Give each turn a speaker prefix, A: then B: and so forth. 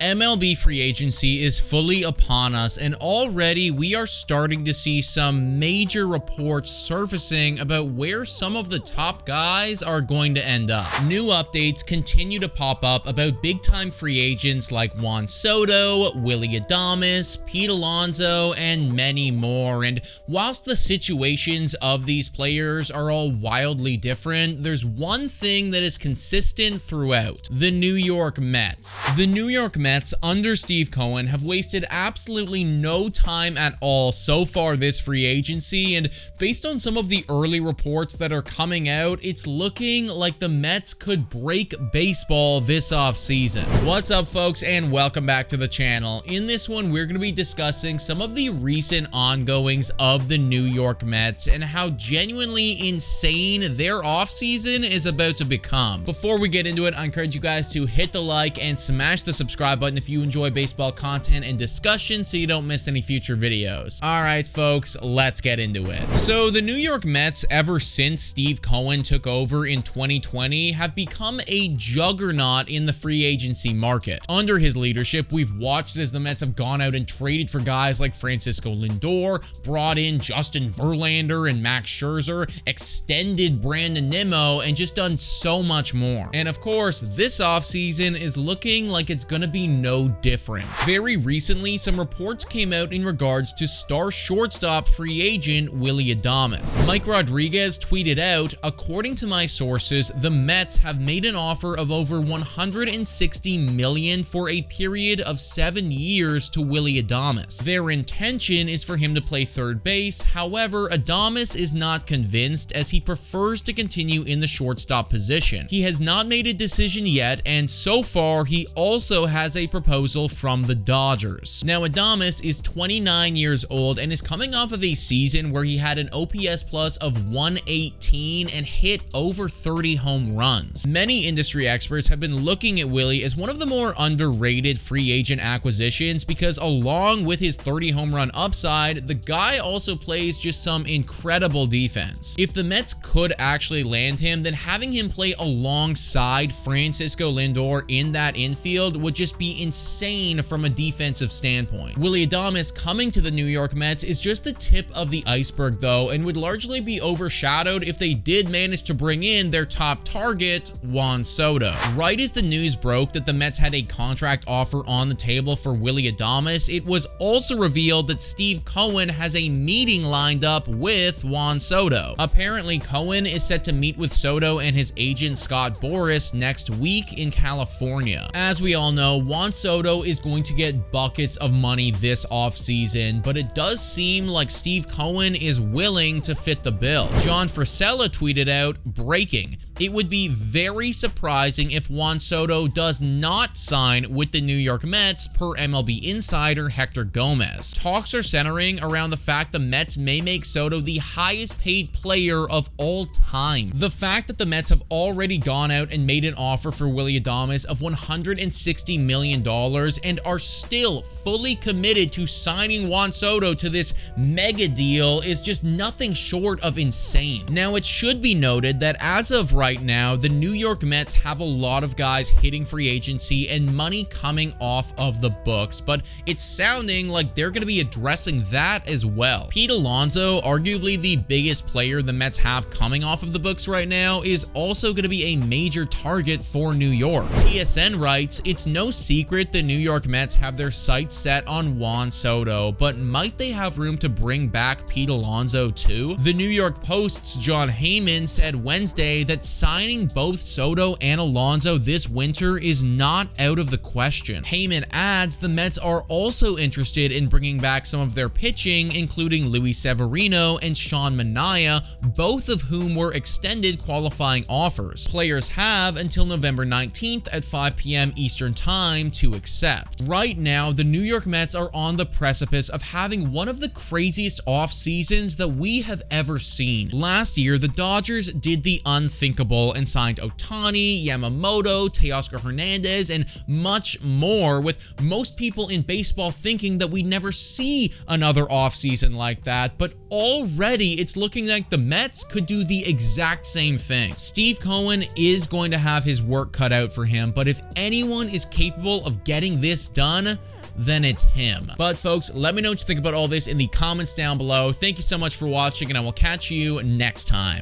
A: MLB free agency is fully upon us, and already we are starting to see some major reports surfacing about where some of the top guys are going to end up. New updates continue to pop up about big-time free agents like Juan Soto, Willie Adams, Pete Alonso, and many more. And whilst the situations of these players are all wildly different, there's one thing that is consistent throughout: the New York Mets. The New York Mets under Steve Cohen have wasted absolutely no time at all so far this free agency, and based on some of the early reports that are coming out, it's looking like the Mets could break baseball this offseason. What's up, folks, and welcome back to the channel. In this one, we're going to be discussing some of the recent ongoings of the New York Mets and how genuinely insane their offseason is about to become. Before we get into it, I encourage you guys to hit the like and smash the subscribe button if you enjoy baseball content and discussion so you don't miss any future videos. All right, folks, let's get into it. So the New York Mets, ever since Steve Cohen took over in 2020, have become a juggernaut in the free agency market. Under his leadership, we've watched as the Mets have gone out and traded for guys like Francisco Lindor, brought in Justin Verlander and Max Scherzer, extended Brandon Nimmo, and just done so much more. And of course, this offseason is looking like it's gonna be no different. Very recently, some reports came out in regards to star shortstop free agent Willie Adams. Mike Rodriguez tweeted out, "According to my sources, the Mets have made an offer of over $160 million for a period of 7 years to Willie Adams. Their intention is for him to play third base. However, Adams is not convinced as he prefers to continue in the shortstop position. He has not made a decision yet, and so far he also has a proposal from the Dodgers." Now, Adams is 29 years old and is coming off of a season where he had an OPS plus of 118 and hit over 30 home runs. Many industry experts have been looking at Willie as one of the more underrated free agent acquisitions because along with his 30 home run upside, the guy also plays just some incredible defense. If the Mets could actually land him, then having him play alongside Francisco Lindor in that infield would just be insane from a defensive standpoint. Willie Adams coming to the New York Mets is just the tip of the iceberg though, and would largely be overshadowed if they did manage to bring in their top target, Juan Soto. Right as the news broke that the Mets had a contract offer on the table for Willie Adams, it was also revealed that Steve Cohen has a meeting lined up with Juan Soto. Apparently, Cohen is set to meet with Soto and his agent Scott Boras next week in California. As we all know, Juan Soto is going to get buckets of money this offseason, but it does seem like Steve Cohen is willing to fit the bill. John Frisella tweeted out, "Breaking. It would be very surprising if Juan Soto does not sign with the New York Mets, per MLB insider Hector Gomez. Talks are centering around the fact the Mets may make Soto the highest paid player of all time. The fact that the Mets have already gone out and made an offer for Willie Adams of $160 million and are still fully committed to signing Juan Soto to this mega deal is just nothing short of insane." Now, it should be noted that as of right now, the New York Mets have a lot of guys hitting free agency and money coming off of the books, but it's sounding like they're going to be addressing that as well. Pete Alonso, arguably the biggest player the Mets have coming off of the books right now, is also going to be a major target for New York. TSN writes, "It's no secret the New York Mets have their sights set on Juan Soto, but might they have room to bring back Pete Alonso too?" The New York Post's John Heyman said Wednesday that signing both Soto and Alonso this winter is not out of the question. Heyman adds the Mets are also interested in bringing back some of their pitching, including Luis Severino and Sean Manaea, both of whom were extended qualifying offers. Players have until November 19th at 5 p.m. Eastern Time to accept. Right now, the New York Mets are on the precipice of having one of the craziest off seasons that we have ever seen. Last year, the Dodgers did the unthinkable remarkable and signed Ohtani, Yamamoto, Teoscar Hernandez, and much more, with most people in baseball thinking that we'd never see another offseason like that, but already it's looking like the Mets could do the exact same thing. Steve Cohen is going to have his work cut out for him, but if anyone is capable of getting this done, then it's him. But folks, let me know what you think about all this in the comments down below. Thank you so much for watching, and I will catch you next time.